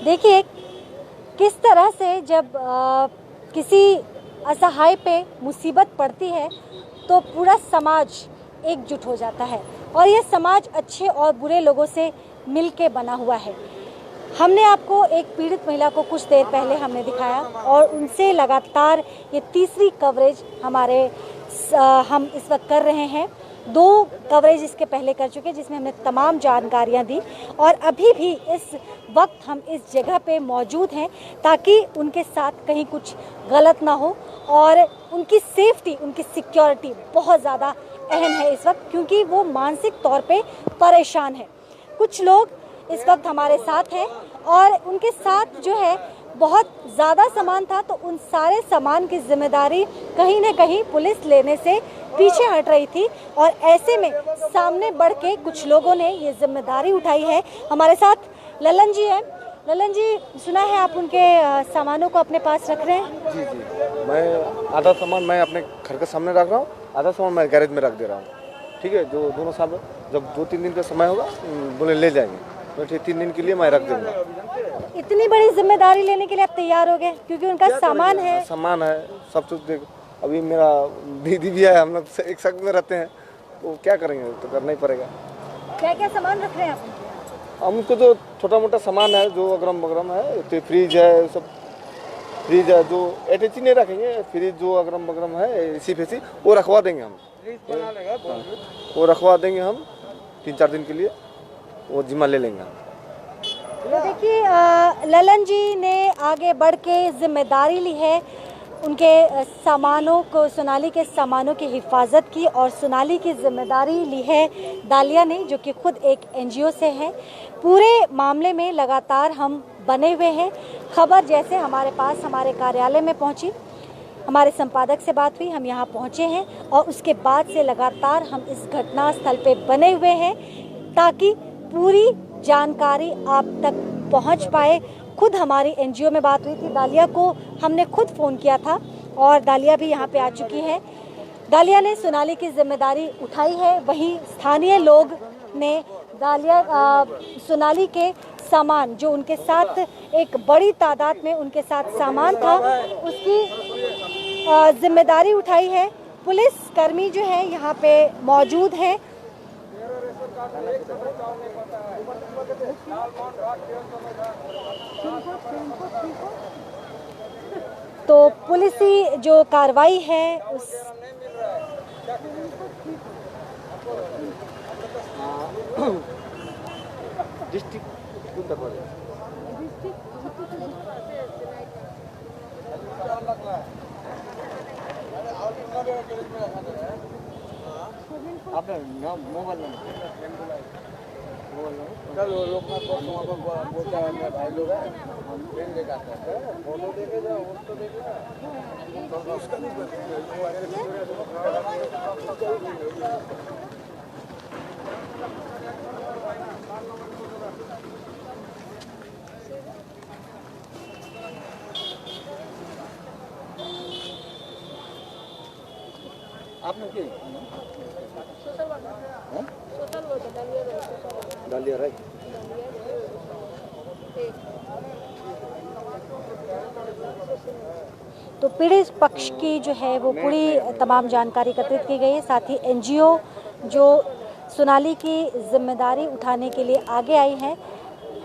देखिए किस तरह से जब किसी असहाय पे मुसीबत पड़ती है तो पूरा समाज एकजुट हो जाता है और यह समाज अच्छे और बुरे लोगों से मिलके बना हुआ है। हमने आपको एक पीड़ित महिला को कुछ देर पहले हमने दिखाया और उनसे लगातार ये तीसरी कवरेज हम इस वक्त कर रहे हैं। 2 कवरेज इसके पहले कर चुके जिसमें हमने तमाम जानकारियां दी और अभी भी इस वक्त हम इस जगह पे मौजूद हैं ताकि उनके साथ कहीं कुछ गलत ना हो और उनकी सेफ्टी, उनकी सिक्योरिटी बहुत ज़्यादा अहम है इस वक्त, क्योंकि वो मानसिक तौर पे परेशान है। कुछ लोग इस वक्त हमारे साथ हैं और उनके साथ जो है बहुत ज़्यादा सामान था, तो उन सारे सामान की जिम्मेदारी कहीं ना कहीं पुलिस लेने से पीछे हट रही थी और ऐसे में सामने बढ़ के कुछ लोगों ने ये जिम्मेदारी उठाई है। हमारे साथ ललन जी हैं। ललन जी, सुना है आप उनके सामानों को अपने पास रख रहे हैं? जी जी, मैं आधा सामान मैं अपने घर के सामने रख रहा हूँ, आधा सामान मैं गैरेज में रख दे रहा हूँ। ठीक है, जो दोनों सामान जब 2-3 दिन का समय होगा बोले ले जाएंगे, तो 3 दिन के लिए मैं रख दूँगा। इतनी बड़ी जिम्मेदारी लेने के लिए आप तैयार हो गए? क्योंकि उनका सामान है सब कुछ। देख, अभी मेरा दीदी भी है, हम लोग एक साथ में रहते हैं, तो क्या करेंगे, तो करना ही पड़ेगा। क्या क्या सामान रख रहे हैं आप? हमको जो छोटा मोटा सामान है, जो अगरम बगरम है, तो फ्रिज है, सब फ्रिज है, जो एटैची नहीं रखेंगे, फ्रिज जो अगरम बगरम है एसी फेसी वो रखवा देंगे हम। वो रखवा देंगे हम 3-4 दिन के लिए, वो जिम्मा ले लेंगे। तो देखिए ललन जी ने आगे बढ़ के जिम्मेदारी ली है, उनके सामानों को, सोनाली के सामानों की हिफाजत की और सोनाली की जिम्मेदारी ली है दालिया ने, जो कि खुद एक एनजीओ से है। पूरे मामले में लगातार हम बने हुए हैं। खबर जैसे हमारे पास हमारे कार्यालय में पहुंची, हमारे संपादक से बात हुई, हम यहाँ पहुँचे हैं और उसके बाद से लगातार हम इस घटना स्थल पे बने हुए हैं ताकि पूरी जानकारी आप तक पहुंच पाए। खुद हमारी एनजीओ में बात हुई थी, दालिया को हमने खुद फ़ोन किया था और दालिया भी यहाँ पे आ चुकी है। दालिया ने सोनाली की जिम्मेदारी उठाई है, वहीं स्थानीय लोग ने सोनाली के सामान, जो उनके साथ एक बड़ी तादाद में उनके साथ सामान था, उसकी जिम्मेदारी उठाई है। पुलिस कर्मी जो है यहाँ पे मौजूद हैं। तो पुलिसी जो कार्रवाई है उस आपने क्या डालिया राइट। तो पीड़ित पक्ष की जो है वो पूरी तमाम जानकारी एकत्रित की गई है। साथ ही एनजीओ जो सोनाली की जिम्मेदारी उठाने के लिए आगे आई है,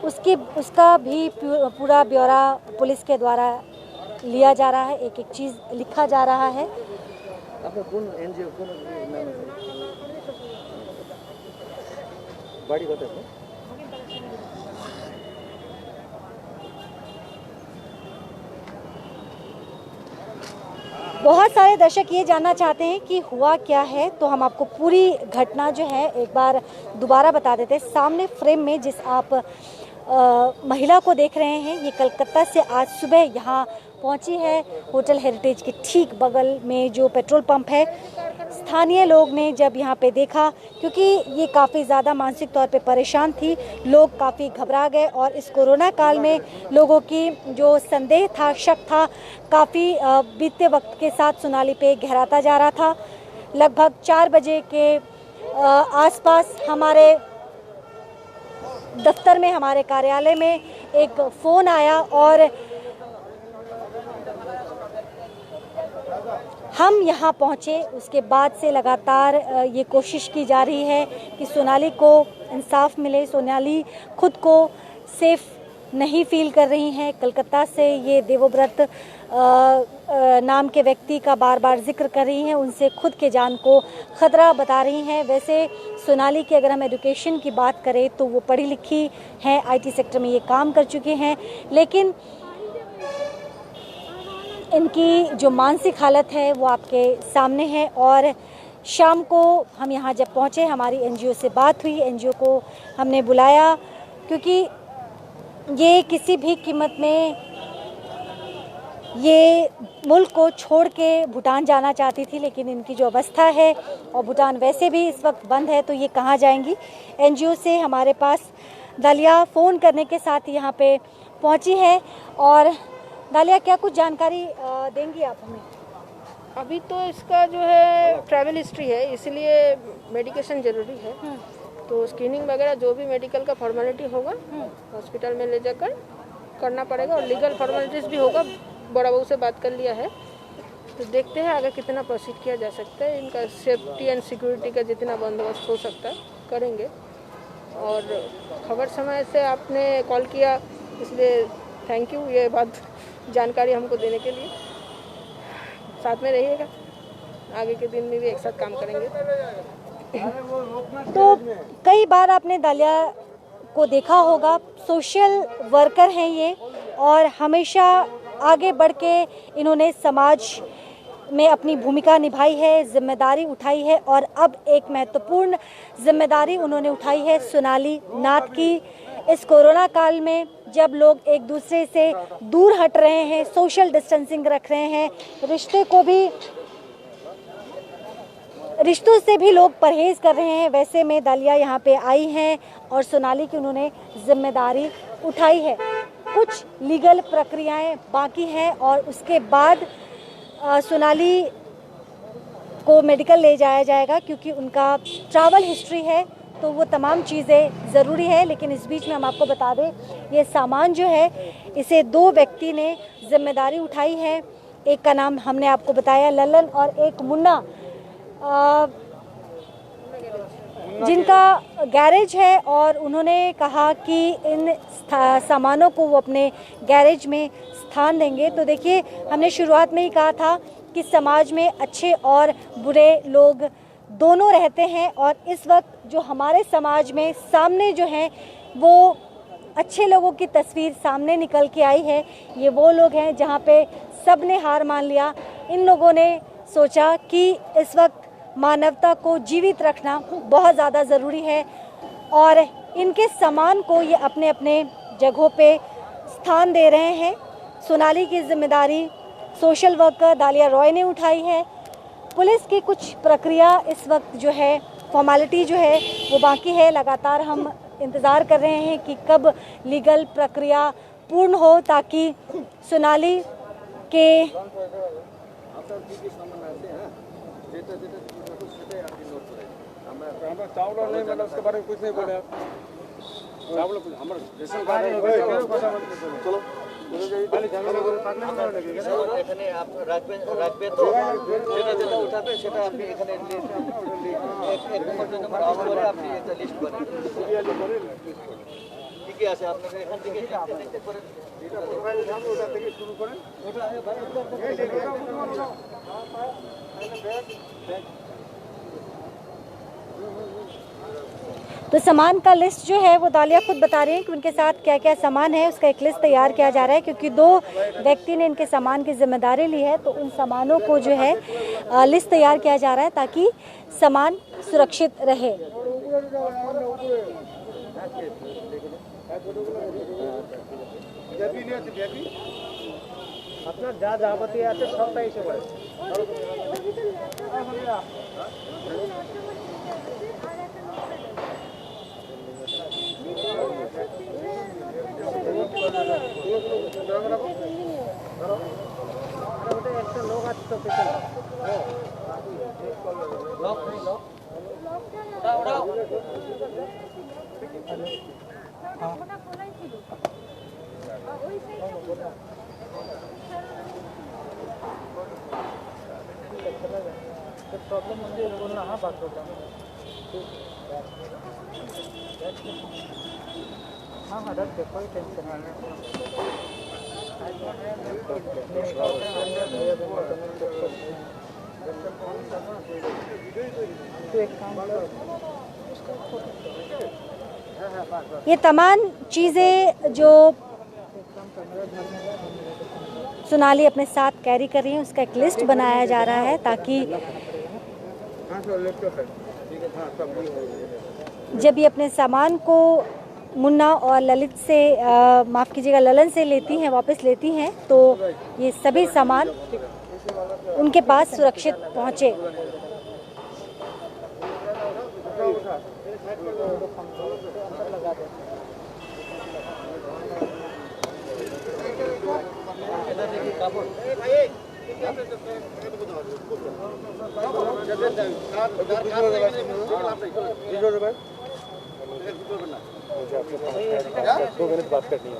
उसका भी पूरा ब्यौरा पुलिस के द्वारा लिया जा रहा है, एक एक चीज़ लिखा जा रहा है। एनजीओ बड़ी बात है। बहुत सारे दर्शक ये जानना चाहते हैं कि हुआ क्या है, तो हम आपको पूरी घटना जो है एक बार दोबारा बता देते हैं। सामने फ्रेम में जिस आप महिला को देख रहे हैं, ये कलकत्ता से आज सुबह यहाँ पहुँची है। होटल हेरिटेज के ठीक बगल में जो पेट्रोल पंप है, स्थानीय लोग ने जब यहाँ पे देखा, क्योंकि ये काफ़ी ज़्यादा मानसिक तौर पे परेशान थी, लोग काफ़ी घबरा गए और इस कोरोना काल में लोगों की जो संदेह था, शक था, काफ़ी बीतते वक्त के साथ सोनाली पे गहराता जा रहा था। लगभग 4 बजे के आसपास हमारे दफ्तर में, हमारे कार्यालय में एक फ़ोन आया और हम यहाँ पहुँचे। उसके बाद से लगातार ये कोशिश की जा रही है कि सोनाली को इंसाफ मिले। सोनाली खुद को सेफ नहीं फील कर रही हैं। कलकत्ता से ये देवव्रत नाम के व्यक्ति का बार बार जिक्र कर रही हैं, उनसे खुद के जान को ख़तरा बता रही हैं। वैसे सोनाली की अगर हम एजुकेशन की बात करें तो वो पढ़ी लिखी हैं, IT सेक्टर में ये काम कर चुके हैं, लेकिन इनकी जो मानसिक हालत है वो आपके सामने है। और शाम को हम यहाँ जब पहुँचे, हमारी NGO से बात हुई, NGO को हमने बुलाया क्योंकि ये किसी भी कीमत में ये मुल्क को छोड़ के भूटान जाना चाहती थी, लेकिन इनकी जो अवस्था है और भूटान वैसे भी इस वक्त बंद है, तो ये कहाँ जाएंगी। NGO से हमारे पास दालिया फ़ोन करने के साथ यहाँ पे पहुँची है। और दालिया, क्या कुछ जानकारी देंगी आप हमें? अभी तो इसका जो है ट्रैवल हिस्ट्री है, इसलिए मेडिकेशन ज़रूरी है, तो स्क्रीनिंग वगैरह जो भी मेडिकल का फॉर्मेलिटी होगा हॉस्पिटल में ले जाकर करना पड़ेगा, और लीगल फॉर्मेलिटीज़ भी होगा। बड़ा बहू से बात कर लिया है, तो देखते हैं आगे कितना प्रोसीड किया जा सकता है। इनका सेफ्टी एंड सिक्योरिटी का जितना बंदोबस्त हो सकता है करेंगे। और खबर समय से आपने कॉल किया, इसलिए थैंक यू ये बात जानकारी हमको देने के लिए। साथ में रहिएगा, आगे के दिन में भी एक साथ काम करेंगे। तो कई बार आपने दालिया को देखा होगा, सोशल वर्कर हैं ये, और हमेशा आगे बढ़ के इन्होंने समाज में अपनी भूमिका निभाई है, जिम्मेदारी उठाई है। और अब एक महत्वपूर्ण जिम्मेदारी उन्होंने उठाई है सोनाली नाथ की। इस कोरोना काल में जब लोग एक दूसरे से दूर हट रहे हैं, सोशल डिस्टेंसिंग रख रहे हैं, रिश्तों से भी लोग परहेज कर रहे हैं, वैसे में दालिया यहाँ पे आई हैं और सोनाली की उन्होंने जिम्मेदारी उठाई है। कुछ लीगल प्रक्रियाएं बाकी हैं और उसके बाद सोनाली को मेडिकल ले जाया जाएगा, क्योंकि उनका ट्रैवल हिस्ट्री है, तो वो तमाम चीज़ें ज़रूरी है। लेकिन इस बीच में हम आपको बता दें, ये सामान जो है इसे 2 व्यक्ति ने जिम्मेदारी उठाई है। एक का नाम हमने आपको बताया ललन, और एक मुन्ना, जिनका गैरेज है, और उन्होंने कहा कि इन सामानों को वो अपने गैरेज में स्थान देंगे। तो देखिए, हमने शुरुआत में ही कहा था कि समाज में अच्छे और बुरे लोग दोनों रहते हैं, और इस वक्त जो हमारे समाज में सामने जो हैं वो अच्छे लोगों की तस्वीर सामने निकल के आई है। ये वो लोग हैं जहाँ पे सब ने हार मान लिया। इन लोगों ने सोचा कि इस वक्त मानवता को जीवित रखना बहुत ज़्यादा ज़रूरी है, और इनके सामान को ये अपने अपने जगहों पे स्थान दे रहे हैं। सोनाली की जिम्मेदारी सोशल वर्कर दालिया रॉय ने उठाई है। पुलिस की कुछ प्रक्रिया इस वक्त जो है, फॉर्मेलिटी जो है वो बाकी है। लगातार हम इंतज़ार कर रहे हैं कि कब लीगल प्रक्रिया पूर्ण हो, ताकि सोनाली के चावल नहीं, मैंने उसके बारे में कुछ नहीं बोले। चावल हमारे रेशन कार्ड चलो এখানে রাখবেন তো যেটা যেটা উঠাবে সেটা আপনি এখানে আপনি একটা লিস্ট করেন কি কি আছে আপনাদের এখান থেকে করে ওটা থেকে শুরু করেন। तो सामान का लिस्ट जो है वो दालिया खुद बता रही हैं कि उनके साथ क्या क्या सामान है, उसका एक लिस्ट तैयार किया जा रहा है, क्योंकि 2 व्यक्ति ने इनके सामान की जिम्मेदारी ली है। तो उन सामानों को जो है लिस्ट तैयार किया जा रहा है ताकि सामान सुरक्षित रहे। আপনার যা যাবতীয় আছে সবটাই এসে পড়ে। একটা লোক আছে তো পেছনে। লক নেই, লক ওটা ये तमाम चीज़ें जो सोनाली अपने साथ कैरी कर रही है उसका एक लिस्ट बनाया जा रहा है ताकि जब ये अपने सामान को मुन्ना और ललित से माफ़ कीजिएगा ललन से लेती हैं वापस लेती हैं तो ये सभी सामान उनके पास सुरक्षित पहुँचे। दो मिनट बात करनी है।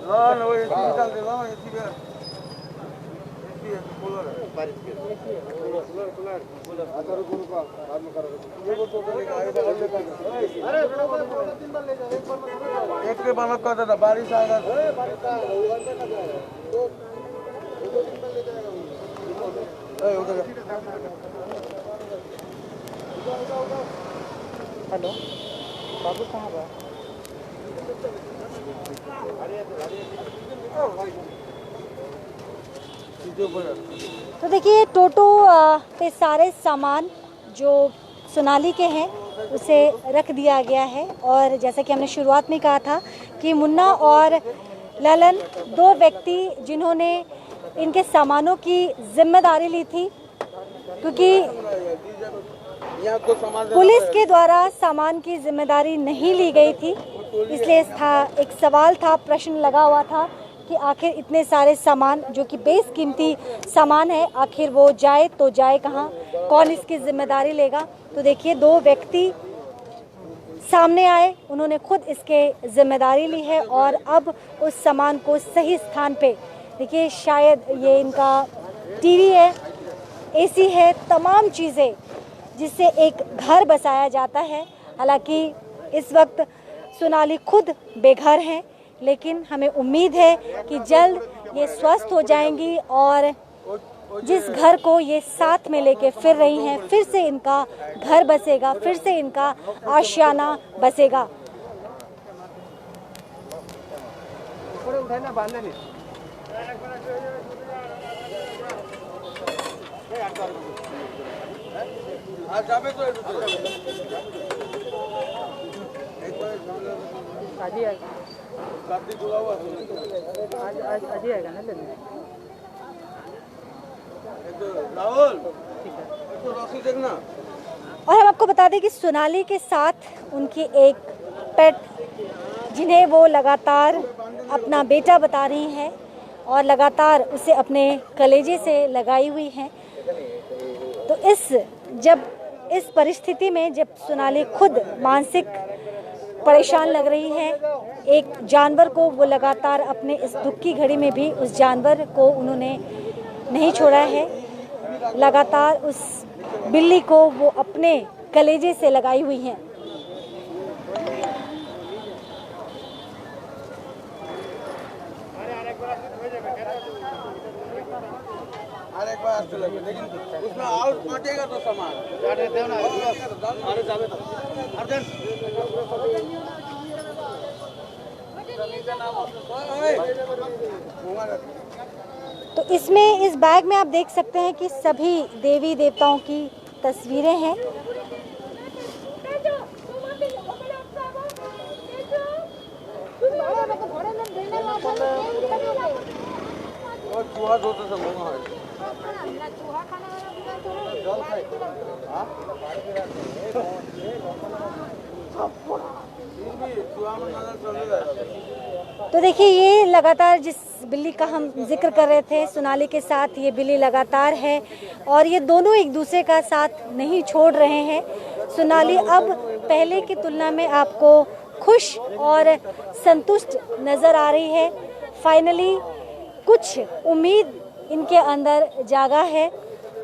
एक के बालक का था बारिश आएगा हेलो बाबू कहाँ गया? तो देखिए टोटो पे सारे सामान जो सोनाली के हैं उसे रख दिया गया है और जैसा कि हमने शुरुआत में कहा था कि मुन्ना और ललन दो व्यक्ति जिन्होंने इनके सामानों की जिम्मेदारी ली थी क्योंकि पुलिस के द्वारा सामान की जिम्मेदारी नहीं ली गई थी, इसलिए एक सवाल था, प्रश्न लगा हुआ था कि आखिर इतने सारे सामान जो कि बेशकीमती सामान है आखिर वो जाए तो जाए कहाँ, कौन इसकी जिम्मेदारी लेगा। तो देखिए दो व्यक्ति सामने आए, उन्होंने खुद इसके जिम्मेदारी ली है और अब उस सामान को सही स्थान पे देखिए, शायद ये इनका टीवी है, एसी है, तमाम चीज़ें जिससे एक घर बसाया जाता है। हालांकि इस वक्त सोनाली खुद बेघर हैं, लेकिन हमें उम्मीद है कि जल्द ये स्वस्थ हो जाएंगी और जिस घर को ये साथ में लेके फिर रही हैं फिर से इनका घर बसेगा, फिर से इनका आशियाना बसेगा। और हम आपको बता दें कि सोनाली के साथ उनकी एक पेट जिन्हें वो लगातार अपना बेटा बता रही हैं और लगातार उसे अपने कलेजे से लगाई हुई हैं। तो इस परिस्थिति में जब सोनाली खुद मानसिक परेशान लग रही है, एक जानवर को वो लगातार अपने इस दुख की घड़ी में भी उस जानवर को उन्होंने नहीं छोड़ा है, लगातार उस बिल्ली को वो अपने कलेजे से लगाई हुई हैं। एक बार अच्छे लगे, लेकिन उसमें आउट काटेगा तो सामान तो इसमें इस बैग में आप देख सकते हैं कि सभी देवी देवताओं की तस्वीरें हैं। तो देखिए ये लगातार जिस बिल्ली का हम जिक्र कर रहे थे, सोनाली के साथ ये बिल्ली लगातार है और ये दोनों एक दूसरे का साथ नहीं छोड़ रहे हैं। सोनाली अब पहले की तुलना में आपको खुश और संतुष्ट नज़र आ रही है। फाइनली कुछ उम्मीद इनके अंदर जागा है।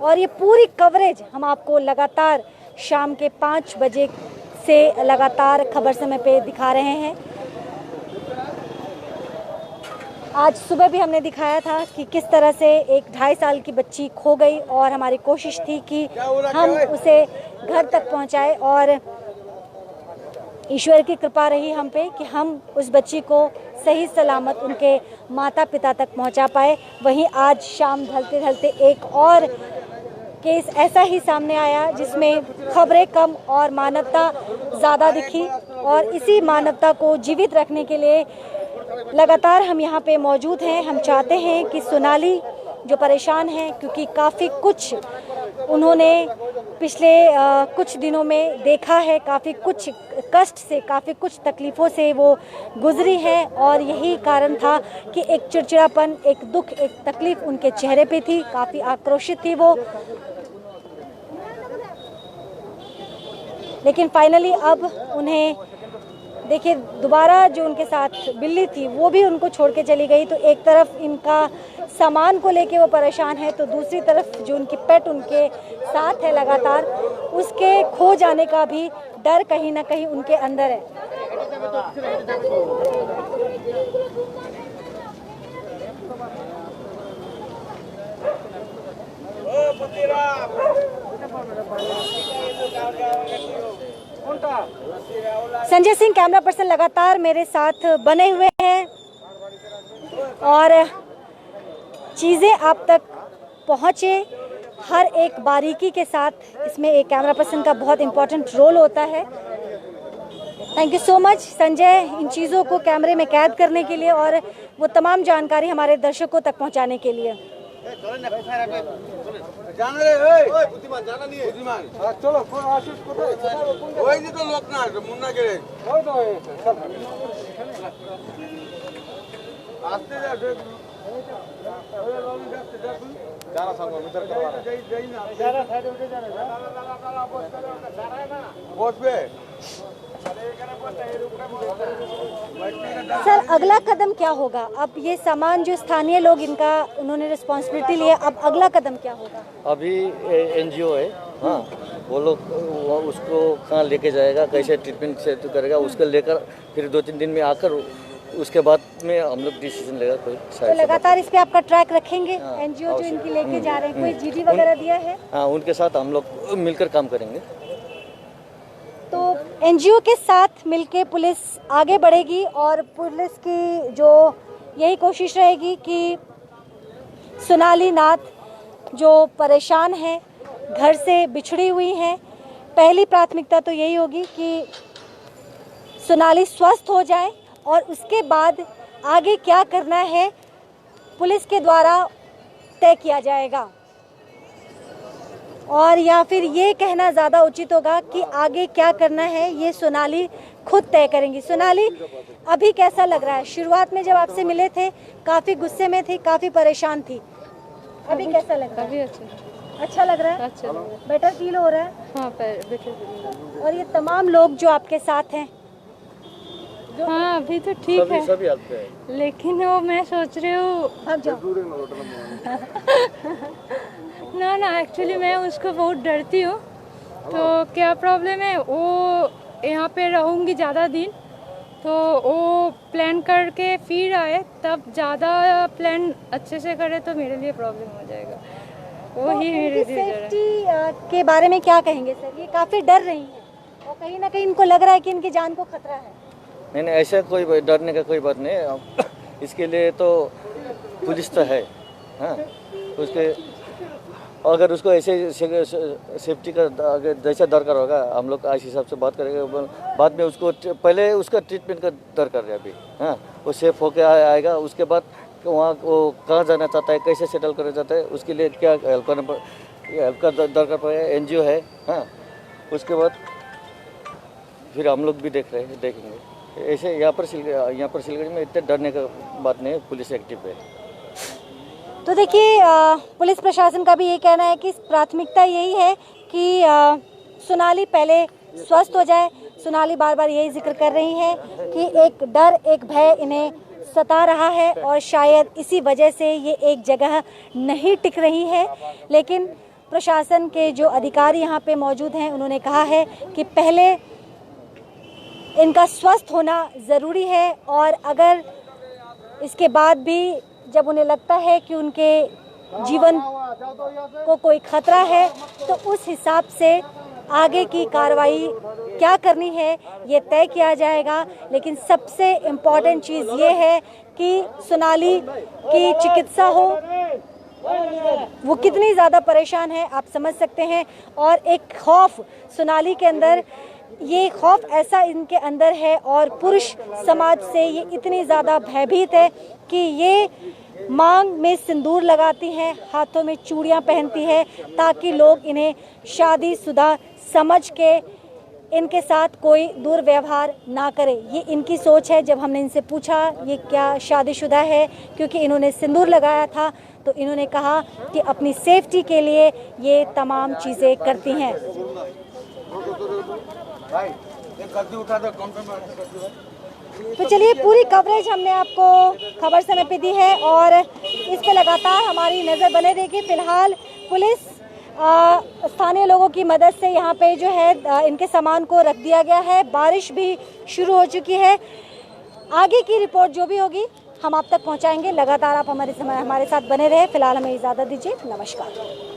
और ये पूरी कवरेज हम आपको लगातार शाम के 5 बजे से लगातार खबर समय पे दिखा रहे हैं। आज सुबह भी हमने दिखाया था कि किस तरह से एक 2.5 साल की बच्ची खो गई और हमारी कोशिश थी कि हम उसे घर तक पहुंचाए, और ईश्वर की कृपा रही हम पे कि हम उस बच्ची को सही सलामत उनके माता पिता तक पहुंचा पाए। वहीं आज शाम ढलते ढलते एक और केस ऐसा ही सामने आया जिसमें खबरें कम और मानवता ज़्यादा दिखी, और इसी मानवता को जीवित रखने के लिए लगातार हम यहाँ पे मौजूद हैं। हम चाहते हैं कि सोनाली जो परेशान हैं, क्योंकि काफ़ी कुछ उन्होंने पिछले कुछ दिनों में देखा है, काफ़ी कुछ कष्ट से, काफ़ी कुछ तकलीफ़ों से वो गुजरी है, और यही कारण था कि एक चिड़चिड़ापन, एक दुख, एक तकलीफ़ उनके चेहरे पे थी। काफ़ी आक्रोशित थी वो, लेकिन फाइनली अब उन्हें देखिए दोबारा जो उनके साथ बिल्ली थी वो भी उनको छोड़ के चली गई। तो एक तरफ इनका सामान को लेके वो परेशान है, तो दूसरी तरफ जो उनकी पेट उनके साथ है लगातार, उसके खो जाने का भी डर कहीं ना कहीं उनके अंदर है। संजय सिंह कैमरा पर्सन लगातार मेरे साथ बने हुए हैं और चीज़ें आप तक पहुँचे हर एक बारीकी के साथ। इसमें एक कैमरा पर्सन का बहुत इम्पोर्टेंट रोल होता है। Thank you so much Sanjay, इन चीज़ों को कैमरे में कैद करने के लिए और वो तमाम जानकारी हमारे दर्शकों तक पहुँचाने के लिए। जाना रे बुद्धिमान जाना नहीं है बुद्धिमान चलो फोन आशीष को वही नहीं तो लोग ना मुन्ना के आस्ते जा जाना संग मित्र करवा जाना साइड उठे जाना बॉस पे सर अगला कदम क्या होगा? अब ये सामान जो स्थानीय लोग इनका उन्होंने रिस्पॉन्सिबिलिटी लिया, अब अगला कदम क्या होगा? अभी एनजीओ है, हाँ वो लोग उसको कहाँ लेके जाएगा, कैसे ट्रीटमेंट से तो करेगा, उसको लेकर फिर 2-3 दिन में आकर उसके बाद में हम लोग डिसीजन लेगा कोई। तो लगातार इस पे आपका ट्रैक रखेंगे? एनजीओ जो इनकी लेके जा रहे हैं, कोई जीडी वगैरह दिया है? हाँ उनके साथ हम लोग मिलकर काम करेंगे। तो एनजीओ के साथ मिलके पुलिस आगे बढ़ेगी और पुलिस की जो यही कोशिश रहेगी कि सोनाली नाथ जो परेशान है, घर से बिछड़ी हुई हैं, पहली प्राथमिकता तो यही होगी कि सोनाली स्वस्थ हो जाए और उसके बाद आगे क्या करना है पुलिस के द्वारा तय किया जाएगा। और या फिर ये कहना ज़्यादा उचित होगा कि आगे क्या करना है ये सोनाली खुद तय करेंगी। सोनाली अभी कैसा लग रहा है? शुरुआत में जब आपसे मिले थे काफ़ी गुस्से में थी, काफ़ी परेशान थी, अभी कैसा लग रहा है? अभी अच्छा लग रहा है? अच्छा लग रहा है। बेटर फील हो रहा है? हाँ बेटर। और ये तमाम लोग जो आपके साथ हैं? हाँ अभी तो ठीक है, सभी आते हैं, लेकिन वो मैं सोच रही हूँ भाग जाओ। ना एक्चुअली मैं उसको बहुत डरती हूँ। तो क्या प्रॉब्लम है, वो यहाँ पे रहूँगी ज़्यादा दिन, तो वो प्लान करके फिर आए, तब ज़्यादा प्लान अच्छे से करे तो मेरे लिए प्रॉब्लम हो जाएगा। वही मेरे लिए डर है। सेफ्टी के बारे में क्या कहेंगे सर? ये काफ़ी डर रही हैं और कहीं ना कहीं इनको लग रहा है कि इनकी जान को खतरा है। नहीं ऐसा कोई डरने का कोई बात नहीं, इसके लिए तो पुलिस तो है। हाँ उसके अगर उसको ऐसे सेफ्टी का जैसा दरकार होगा हम लोग इस हिसाब से बात करेंगे। बाद में उसको पहले उसका ट्रीटमेंट का दरकार है अभी। हाँ वो सेफ होके आएगा, उसके बाद वहाँ वो कहाँ जाना चाहता है, कैसे सेटल करना चाहता है, उसके लिए क्या हेल्प का दरकार पड़ेगा। एनजीओ है, हाँ उसके बाद फिर हम लोग भी देखेंगे। ऐसे यहाँ पर सिलगढ़ी में इतने डरने का बात नहीं है, पुलिस एक्टिव है। तो देखिए पुलिस प्रशासन का भी ये कहना है कि प्राथमिकता यही है कि सोनाली पहले स्वस्थ हो जाए। सोनाली बार बार यही जिक्र कर रही हैं कि एक डर, एक भय इन्हें सता रहा है और शायद इसी वजह से ये एक जगह नहीं टिक रही है। लेकिन प्रशासन के जो अधिकारी यहाँ पे मौजूद हैं उन्होंने कहा है कि पहले इनका स्वस्थ होना ज़रूरी है और अगर इसके बाद भी जब उन्हें लगता है कि उनके जीवन को कोई खतरा है तो उस हिसाब से आगे की कार्रवाई क्या करनी है ये तय किया जाएगा। लेकिन सबसे इम्पॉर्टेंट चीज़ ये है कि सोनाली की चिकित्सा हो। वो कितनी ज़्यादा परेशान है आप समझ सकते हैं। और एक खौफ सोनाली के अंदर, ये खौफ ऐसा इनके अंदर है और पुरुष समाज से ये इतनी ज़्यादा भयभीत है कि ये मांग में सिंदूर लगाती हैं, हाथों में चूड़ियाँ पहनती है ताकि लोग इन्हें शादीशुदा समझ के इनके साथ कोई दुर्व्यवहार ना करे। ये इनकी सोच है। जब हमने इनसे पूछा ये क्या शादीशुदा है, क्योंकि इन्होंने सिंदूर लगाया था, तो इन्होंने कहा कि अपनी सेफ्टी के लिए ये तमाम चीज़ें करती हैं। तो चलिए, पूरी कवरेज हमने आपको खबर समय पे दी है और इस पे लगातार हमारी नज़र बने रहेगी। फिलहाल पुलिस स्थानीय लोगों की मदद से यहाँ पे जो है इनके सामान को रख दिया गया है। बारिश भी शुरू हो चुकी है। आगे की रिपोर्ट जो भी होगी हम आप तक पहुँचाएंगे। लगातार आप हमारे साथ बने रहे। फिलहाल हमें इजाज़त दीजिए। नमस्कार।